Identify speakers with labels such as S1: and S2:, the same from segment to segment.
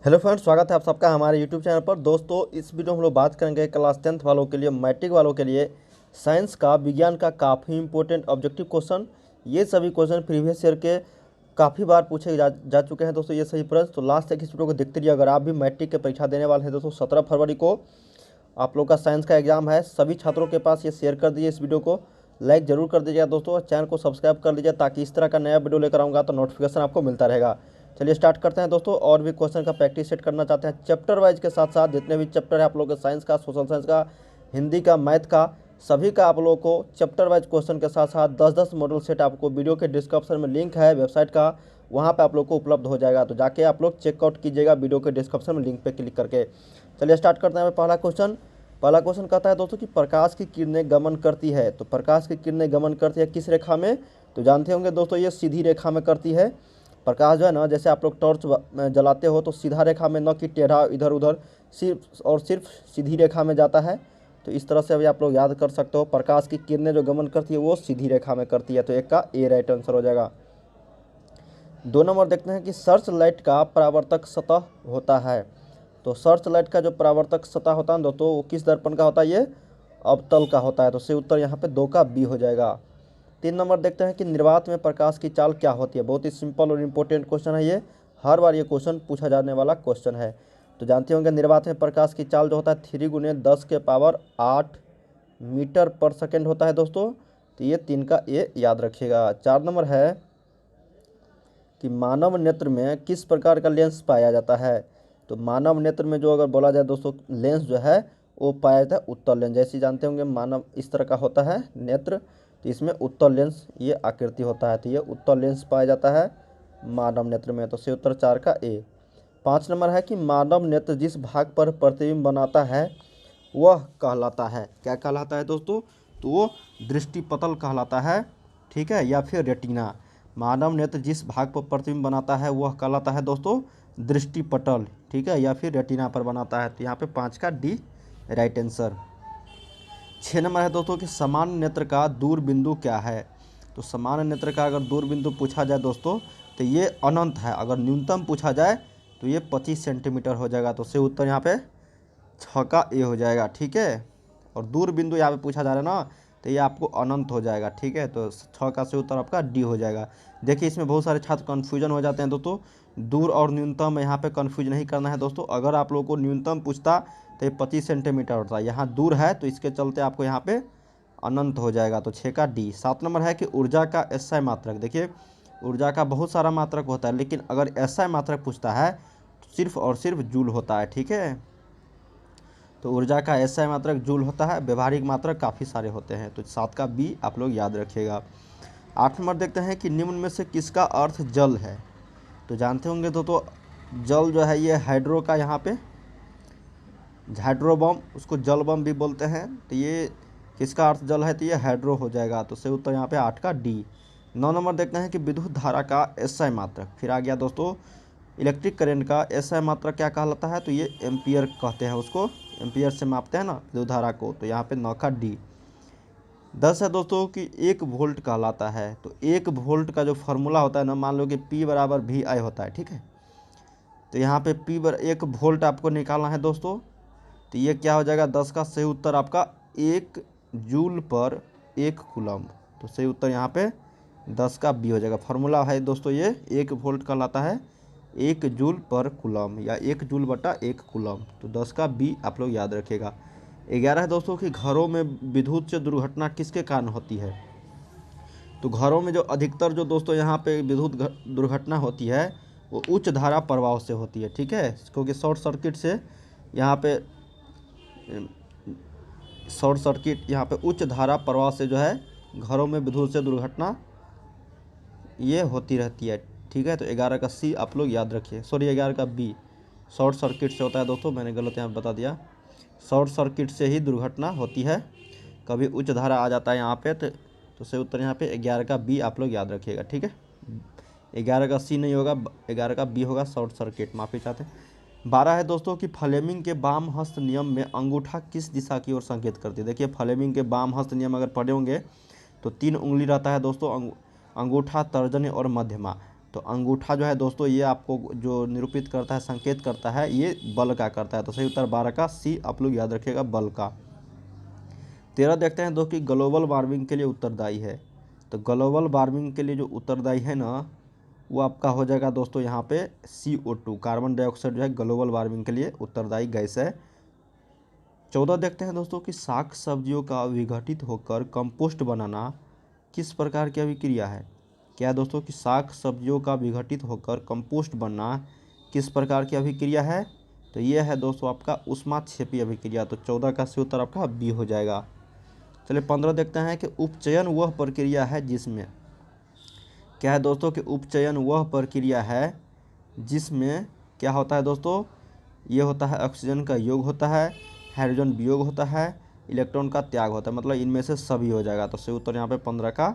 S1: Hello friends, स्वागत है आप सबका हमारे यूट्यूब चैनल पर। दोस्तों, इस वीडियो में हम लोग बात करेंगे क्लास 10th वालों के लिए, मैट्रिक वालों के लिए साइंस का, विज्ञान का काफ़ी इंपॉर्टेंट ऑब्जेक्टिव क्वेश्चन। ये सभी क्वेश्चन प्रीवियस ईयर के काफ़ी बार पूछे जा चुके हैं दोस्तों, ये सही प्रश्न। तो लास्ट तक इस वीडियो को देखते रहिए। अगर आप भी मैट्रिक की परीक्षा देने वाले हैं दोस्तों, 17 फरवरी को आप लोग का साइंस का एग्जाम है। सभी छात्रों के पास ये शेयर कर दीजिए, इस वीडियो को लाइक जरूर कर दीजिएगा दोस्तों, और चैनल को सब्सक्राइब कर लीजिए ताकि इस तरह का नया वीडियो लेकर आऊँगा तो नोटिफिकेशन आपको मिलता रहेगा। चलिए स्टार्ट करते हैं दोस्तों। और भी क्वेश्चन का प्रैक्टिस सेट करना चाहते हैं चैप्टर वाइज के साथ साथ, जितने भी चैप्टर है आप लोगों के साइंस का, सोशल साइंस का, हिंदी का, मैथ का, सभी का आप लोगों को चैप्टर वाइज क्वेश्चन के साथ साथ 10-10 मॉडल सेट आपको वीडियो के डिस्क्रिप्शन में लिंक है वेबसाइट का, वहाँ पे आप लोग को उपलब्ध हो जाएगा। तो जाके आप लोग चेकआउट कीजिएगा वीडियो के डिस्क्रिप्शन में लिंक पे क्लिक करके। चलिए स्टार्ट करते हैं। पहला क्वेश्चन कहता है दोस्तों कि प्रकाश की किरणें गमन करती है। तो प्रकाश की किरणें गमन करती है किस रेखा में? तो जानते होंगे दोस्तों, ये सीधी रेखा में करती है। प्रकाश जो है ना, जैसे आप लोग टॉर्च जलाते हो तो सीधा रेखा में, न कि टेढ़ा इधर उधर, सिर्फ सीधी रेखा में जाता है। तो इस तरह से अभी आप लोग याद कर सकते हो, प्रकाश की किरणें जो गमन करती है वो सीधी रेखा में करती है। तो एक का ए राइट आंसर हो जाएगा। 2 नंबर देखते हैं कि सर्च लाइट का परावर्तक सतह होता है। तो सर्च लाइट का जो परावर्तक सतह होता है दोस्तों, वो किस दर्पण का होता है? ये अवतल का होता है। तो सही उत्तर यहाँ पे 2 का बी हो जाएगा। 3 नंबर देखते हैं कि निर्वात में प्रकाश की चाल क्या होती है। बहुत ही सिंपल और इम्पोर्टेंट क्वेश्चन है ये, हर बार ये क्वेश्चन पूछा जाने वाला क्वेश्चन है। तो जानते होंगे निर्वात में प्रकाश की चाल जो होता है 3×10⁸ मीटर पर सेकेंड होता है दोस्तों। तो ये 3 का ए याद रखिएगा। 4 नंबर है कि मानव नेत्र में किस प्रकार का लेंस पाया जाता है। तो मानव नेत्र में जो अगर बोला जाए दोस्तों, लेंस जो है वो पाया जाता है उत्तल लेंस। जैसे जानते होंगे मानव इस तरह का होता है नेत्र, तो इसमें उत्तल लेंस ये आकृति होता है। तो ये उत्तल लेंस पाया जाता है मानव नेत्र में। तो सही उत्तर 4 का ए। 5 नंबर है कि मानव नेत्र जिस भाग पर प्रतिबिंब बनाता है वह कहलाता है, क्या कहलाता है दोस्तों? तो वो दृष्टिपटल कहलाता है, ठीक है, या फिर रेटिना। मानव नेत्र जिस भाग पर प्रतिबिंब बनाता है वह कहलाता है दोस्तों दृष्टिपटल, ठीक है, या फिर रेटिना पर बनाता है। तो यहाँ पे 5 का डी राइट आंसर। 6 नंबर है दोस्तों कि सामान्य नेत्र का दूर बिंदु क्या है। तो सामान्य नेत्र का अगर दूर बिंदु पूछा जाए दोस्तों, तो ये अनंत है। अगर न्यूनतम पूछा जाए तो ये 25 सेंटीमीटर हो जाएगा। तो सही उत्तर यहाँ पे 6 का ए हो जाएगा, ठीक है। और दूर बिंदु यहाँ पे पूछा जा रहा है ना, तो ये आपको अनंत हो जाएगा, ठीक है। तो 6 का सही उत्तर आपका डी हो जाएगा। देखिए, इसमें बहुत सारे छात्र कन्फ्यूजन हो जाते हैं दोस्तों, दूर और न्यूनतम यहाँ पे कन्फ्यूज नहीं करना है दोस्तों। अगर आप लोगों को न्यूनतम पूछता तो ये 25 सेंटीमीटर होता है, यहाँ दूर है तो इसके चलते आपको यहाँ पे अनंत हो जाएगा। तो 6 का डी। 7 नंबर है कि ऊर्जा का एसआई मात्रक। देखिए, ऊर्जा का बहुत सारा मात्रक होता है, लेकिन अगर एसआई मात्रक पूछता है तो सिर्फ और सिर्फ जूल होता है, ठीक है। तो ऊर्जा का एसआई मात्रक जूल होता है, व्यवहारिक मात्रक काफ़ी सारे होते हैं। तो 7 का बी आप लोग याद रखिएगा। 8 नंबर देखते हैं कि निम्न में से किसका अर्थ जल है। तो जानते होंगे तो जल जो है ये हाइड्रो का, यहाँ पे हाइड्रो बम, उसको जल बम भी बोलते हैं। तो ये किसका अर्थ जल है? तो ये हाइड्रो हो जाएगा। तो सही उत्तर यहाँ पे 8 का डी। 9 नंबर देखते हैं कि विद्युत धारा का एसआई मात्रक। फिर आ गया दोस्तों इलेक्ट्रिक करंट का एसआई मात्रक क्या कहलाता है? तो ये एम्पियर कहते हैं, उसको एम्पियर से मापते हैं ना विद्युत धारा को। तो यहाँ पे 9 का डी। 10 है दोस्तों कि 1 वोल्ट कहलाता है। तो 1 वोल्ट का जो फार्मूला होता है ना, मान लो कि P बराबर VI होता है, ठीक है। तो यहाँ पे 1 वोल्ट आपको निकालना है दोस्तों। तो ये क्या हो जाएगा? 10 का सही उत्तर आपका 1 जूल पर 1 कूलम्ब। तो सही उत्तर यहाँ पे 10 का बी हो जाएगा। फार्मूला है दोस्तों ये 1 वोल्ट कहलाता है 1 जूल पर कूलम्ब, या 1 जूल बटा 1 कूलम्ब। तो 10 का बी आप लोग याद रखिएगा। 11 है दोस्तों कि घरों में विद्युत से दुर्घटना किसके कारण होती है। तो घरों में जो अधिकतर जो दोस्तों यहाँ पे विद्युत दुर्घटना होती है वो उच्च धारा प्रवाह से होती है, ठीक है। क्योंकि शॉर्ट सर्किट से यहाँ पे उच्च धारा प्रवाह से जो है घरों में विद्युत से दुर्घटना ये होती रहती है, ठीक है। तो 11 का सी आप लोग याद रखिए। सॉरी, 11 का बी शॉर्ट सर्किट से होता है दोस्तों, मैंने गलत यहाँ बता दिया। शॉर्ट सर्किट से ही दुर्घटना होती है, कभी उच्च धारा आ जाता है यहाँ पे। तो सही उत्तर यहाँ पे 11 का बी आप लोग याद रखिएगा, ठीक है। 11 का सी नहीं होगा, 11 का बी होगा, शॉर्ट सर्किट, माफ़ी चाहते हैं। 12 है दोस्तों कि फ्लेमिंग के वाम हस्त नियम में अंगूठा किस दिशा की ओर संकेत करती है। देखिए, फ्लेमिंग के वाम हस्त नियम अगर पढ़े होंगे तो 3 उंगली रहता है दोस्तों, अंगूठा, तर्जनी और मध्यमा। तो अंगूठा जो है दोस्तों ये आपको जो निरूपित करता है, संकेत करता है, ये बल का करता है। तो सही उत्तर 12 का सी आप लोग याद रखिएगा, बल का। 13 देखते हैं दोस्तों कि ग्लोबल वार्मिंग के लिए उत्तरदायी है। तो ग्लोबल वार्मिंग के लिए जो उत्तरदायी है ना, वो आपका हो जाएगा दोस्तों यहाँ पे CO2, कार्बन डाइऑक्साइड जो है ग्लोबल वार्मिंग के लिए उत्तरदायी गैस है। 14 देखते हैं दोस्तों कि साग सब्जियों का विघटित होकर कंपोस्ट बनाना किस प्रकार की अभिक्रिया है। क्या है दोस्तों कि साग सब्जियों का विघटित होकर कंपोस्ट बनना किस प्रकार की अभिक्रिया है। तो ये है दोस्तों आपका ऊष्माक्षेपी अभिक्रिया। तो 14 का सही उत्तर आपका बी हो जाएगा। चलिए 15 देखते हैं कि उपचयन वह प्रक्रिया है जिसमें, क्या है दोस्तों कि उपचयन वह प्रक्रिया है जिसमें क्या होता है दोस्तों, ये होता है ऑक्सीजन का योग होता है, हाइड्रोजन वियोग होता है, इलेक्ट्रॉन का त्याग होता है, मतलब इनमें से सभी हो जाएगा। तो सही उत्तर यहाँ पे 15 का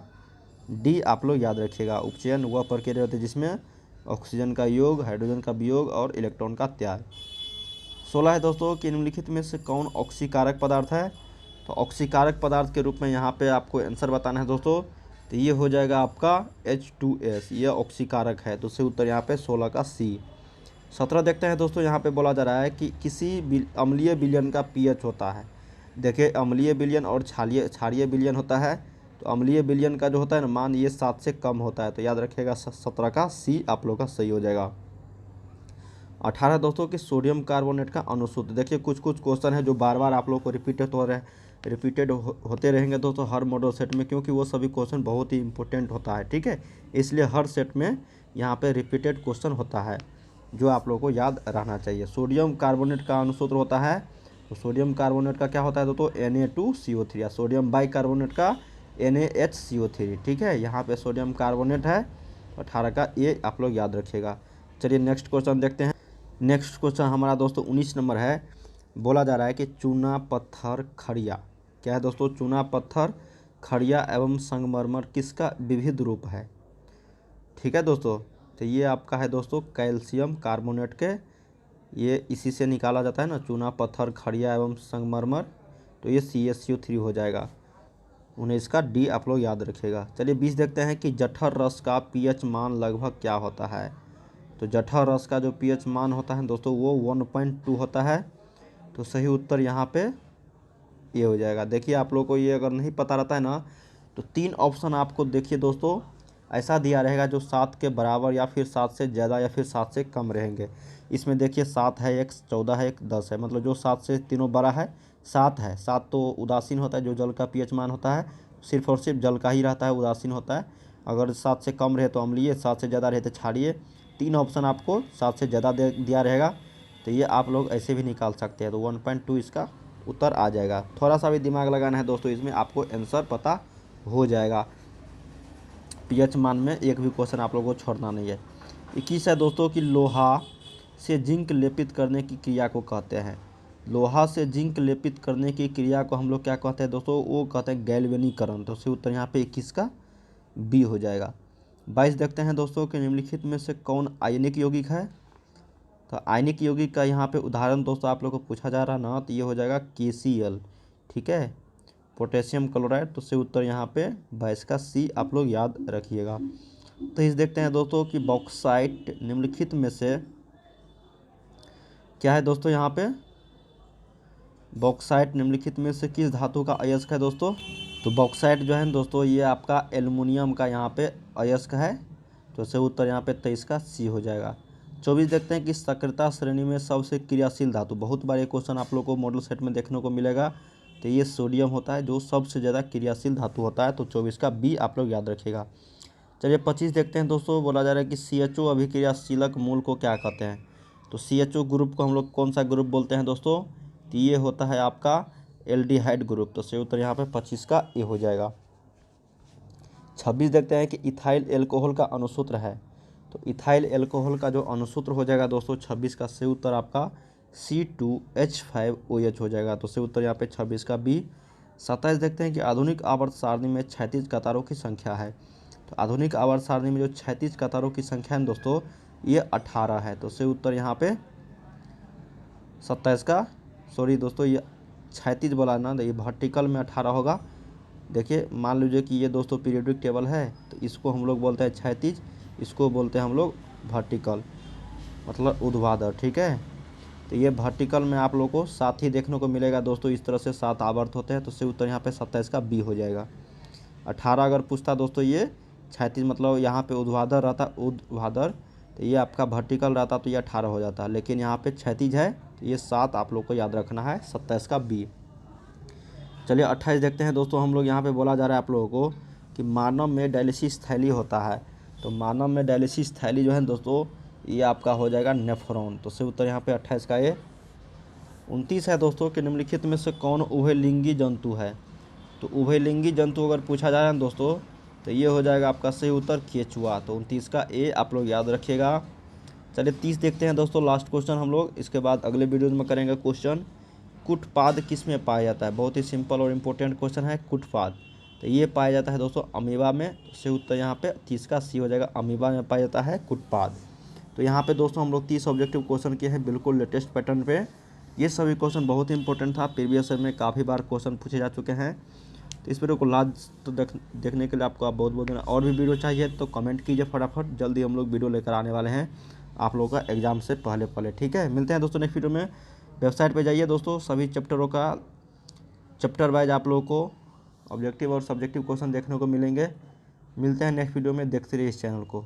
S1: डी आप लोग याद रखिएगा। उपचयन वह प्रक्रिया होती है जिसमें ऑक्सीजन का योग, हाइड्रोजन का वियोग और इलेक्ट्रॉन का त्याग। 16 है दोस्तों कि निम्नलिखित में से कौन ऑक्सीकारक पदार्थ है। तो ऑक्सीकारक पदार्थ के रूप में यहाँ पे आपको आंसर बताना है दोस्तों। तो ये हो जाएगा आपका H2S, ये ऑक्सीकारक है। तो सही उत्तर यहाँ पे 16 का सी। 17 देखते हैं दोस्तों, यहाँ पे बोला जा रहा है कि किसी अम्लीय विलयन का pH होता है। देखिए अम्लीय विलयन और क्षारीय विलयन होता है। तो अम्लीय विलयन का जो होता है ना मान, ये 7 से कम होता है। तो याद रखिएगा 17 का सी आप लोग का सही हो जाएगा। 18 दोस्तों कि सोडियम कार्बोनेट का अनुसूत्र। देखिए कुछ क्वेश्चन है जो बार बार आप लोग को रिपीटेड होते रहेंगे दोस्तों हर मॉडल सेट में, क्योंकि वो सभी क्वेश्चन बहुत ही इंपॉर्टेंट होता है, ठीक है। इसलिए हर सेट में यहाँ पे रिपीटेड क्वेश्चन होता है जो आप लोगों को याद रहना चाहिए। सोडियम कार्बोनेट का अनुसूत्र होता है। तो सोडियम कार्बोनेट का क्या होता है दोस्तों, Na2CO3, या सोडियम बाइकार्बोनेट का NaHCO3, ठीक है। यहाँ पे सोडियम कार्बोनेट है। 18 का ये आप लोग याद रखिएगा। चलिए नेक्स्ट क्वेश्चन देखते हैं। नेक्स्ट क्वेश्चन हमारा दोस्तों 19 नंबर है। बोला जा रहा है कि चूना पत्थर खड़िया, क्या है दोस्तों, चूना पत्थर खड़िया एवं संगमरमर किसका विविध रूप है, ठीक है दोस्तों। तो ये आपका है दोस्तों कैल्शियम कार्बोनेट के, ये इसी से निकाला जाता है ना, चूना पत्थर खड़िया एवं संगमरमर। तो ये CaCO3 हो जाएगा। 19 का डी आप लोग याद रखिएगा। चलिए 20 देखते हैं कि जठर रस का pH मान लगभग क्या होता है। तो जठर रस का जो pH मान होता है दोस्तों वो 1.2 होता है। तो सही उत्तर यहाँ पे ये हो जाएगा। देखिए आप लोग को ये अगर नहीं पता रहता है ना, तो 3 ऑप्शन आपको देखिए दोस्तों ऐसा दिया रहेगा जो 7 के बराबर या फिर 7 से ज़्यादा या फिर 7 से कम रहेंगे। इसमें देखिए 7 है, एक 14 है, एक 10 है, मतलब जो 7 से तीनों बड़ा है 7 है। 7 तो उदासीन होता है, जो जल का pH मान होता है सिर्फ और सिर्फ जल का ही रहता है, उदासीन होता है। अगर 7 से कम रहे तो अम्लीय, 7 से ज़्यादा रहे तो क्षारीय। 3 ऑप्शन आपको 7 से ज़्यादा दिया रहेगा। तो ये आप लोग ऐसे भी निकाल सकते हैं। तो 1.2 इसका उत्तर आ जाएगा। थोड़ा सा भी दिमाग लगाना है दोस्तों, इसमें आपको आंसर पता हो जाएगा। pH मान में एक भी क्वेश्चन आप लोगों को छोड़ना नहीं है। 21 है दोस्तों कि लोहा से जिंक लेपित करने की क्रिया को कहते हैं। लोहा से जिंक लेपित करने की क्रिया को हम लोग क्या कहते हैं दोस्तों, वो कहते हैं गैल्वेनीकरण। तो सही उत्तर यहाँ पे 21 का बी हो जाएगा। 22 देखते हैं दोस्तों कि निम्नलिखित में से कौन आयनिक यौगिक है। तो आयनिक यौगिक का यहाँ पे उदाहरण दोस्तों आप लोग को पूछा जा रहा है ना, तो ये हो जाएगा KCl, ठीक है, पोटेशियम क्लोराइड। तो सही उत्तर यहाँ पे 22 का सी आप लोग याद रखिएगा। तो इस देखते हैं दोस्तों कि बॉक्साइट निम्नलिखित में से क्या है दोस्तों, यहाँ पे बॉक्साइट निम्नलिखित में से किस धातु का अयस्क है दोस्तों। तो बॉक्साइट जो है दोस्तों ये आपका एल्युमिनियम का यहाँ पे अयस्क है। तो सही उत्तर यहाँ पे 23 का सी हो जाएगा। 24 देखते हैं कि सक्रियता श्रेणी में सबसे क्रियाशील धातु। बहुत बार ये क्वेश्चन आप लोग को मॉडल सेट में देखने को मिलेगा। तो ये सोडियम होता है जो सबसे ज़्यादा क्रियाशील धातु होता है। तो 24 का बी आप लोग याद रखिएगा। चलिए 25 देखते हैं दोस्तों। बोला जा रहा है कि CHO अभिक्रियाशीलक मूल को क्या कहते हैं। तो CHO ग्रुप को हम लोग कौन सा ग्रुप बोलते हैं दोस्तों, तो ये होता है आपका एल्डिहाइड ग्रुप। तो सही उत्तर यहाँ पे 25 का ए हो जाएगा। 26 देखते हैं कि इथाइल एल्कोहल का अनुसूत्र है। तो इथाइल एल्कोहल का जो अनुसूत्र हो जाएगा दोस्तों 26 का सही उत्तर आपका C2H5OH हो जाएगा। तो सही उत्तर यहाँ पे 26 का बी। 27 देखते हैं कि आधुनिक आवर्त सारणी में क्षैतिज कतारों की संख्या है। तो आधुनिक आवर्त सारणी में जो क्षैतिज कतारों की संख्या है दोस्तों ये 18 है। तो सही उत्तर यहाँ पे 27 का, सॉरी दोस्तों ये क्षैतिज बोला ना, ये वर्टिकल में 18 होगा। देखिए मान लीजिए कि ये दोस्तों पीरियोडिक टेबल है, तो इसको हम लोग बोलते हैं क्षैतिज, इसको बोलते हैं हम लोग वर्टिकल, मतलब ऊर्ध्वाधर। ठीक है, तो ये वर्टिकल में आप लोगों को 7 ही देखने को मिलेगा दोस्तों। इस तरह से 7 आवर्त होते हैं, तो सही उत्तर यहाँ पे 27 का बी हो जाएगा। 18 अगर पूछता दोस्तों ये क्षैतिज, मतलब यहाँ पे ऊर्ध्वाधर रहता, ऊर्ध्वाधर, तो ये आपका वर्टिकल रहता तो ये 18 हो जाता, लेकिन यहाँ पे क्षैतिज है तो ये 7 आप लोग को याद रखना है, 27 का बी। चलिए 28 देखते हैं दोस्तों। हम लोग यहाँ पे बोला जा रहा है आप लोगों को कि मानव में डायलिसिस थैली होता है, तो मानव में डायलिसिस थैली जो है दोस्तों ये आपका हो जाएगा नेफ्रॉन, तो सही उत्तर यहाँ पे 28 का ये। 29 है दोस्तों कि निम्नलिखित में से कौन उभयलिंगी जंतु है, तो उभयलिंगी जंतु अगर पूछा जा रहा है दोस्तों तो ये हो जाएगा आपका सही उत्तर केचुआ, तो 29 का ए आप लोग याद रखिएगा। चलिए 30 देखते हैं दोस्तों, लास्ट क्वेश्चन हम लोग, इसके बाद अगले वीडियो में करेंगे क्वेश्चन। कुटपाद किस में पाया जाता है, बहुत ही सिंपल और इम्पोर्टेंट क्वेश्चन है कुटपाद, तो ये पाया जाता है दोस्तों अमीबा में, तो सही उत्तर यहाँ पे 30 का सी हो जाएगा, अमीबा में पाया जाता है कुटपाद। तो यहाँ पे दोस्तों हम लोग 30 ऑब्जेक्टिव क्वेश्चन किए हैं बिल्कुल लेटेस्ट पैटर्न पे। ये सभी क्वेश्चन बहुत ही इंपॉर्टेंट था, प्रीवियस ईयर में काफ़ी बार क्वेश्चन पूछे जा चुके हैं। तो इस वीडियो को लास्ट तो देखने के लिए आपको आप बहुत बहुत धन्यवाद। और भी वीडियो चाहिए तो कमेंट कीजिए फटाफट, जल्दी हम लोग वीडियो लेकर आने वाले हैं आप लोगों का एग्जाम से पहले। ठीक है, मिलते हैं दोस्तों नेक्स्ट वीडियो में। वेबसाइट पे जाइए दोस्तों, सभी चैप्टरों का चैप्टर वाइज आप लोगों को ऑब्जेक्टिव और सब्जेक्टिव क्वेश्चन देखने को मिलेंगे। मिलते हैं नेक्स्ट वीडियो में, देखते रहिए इस चैनल को।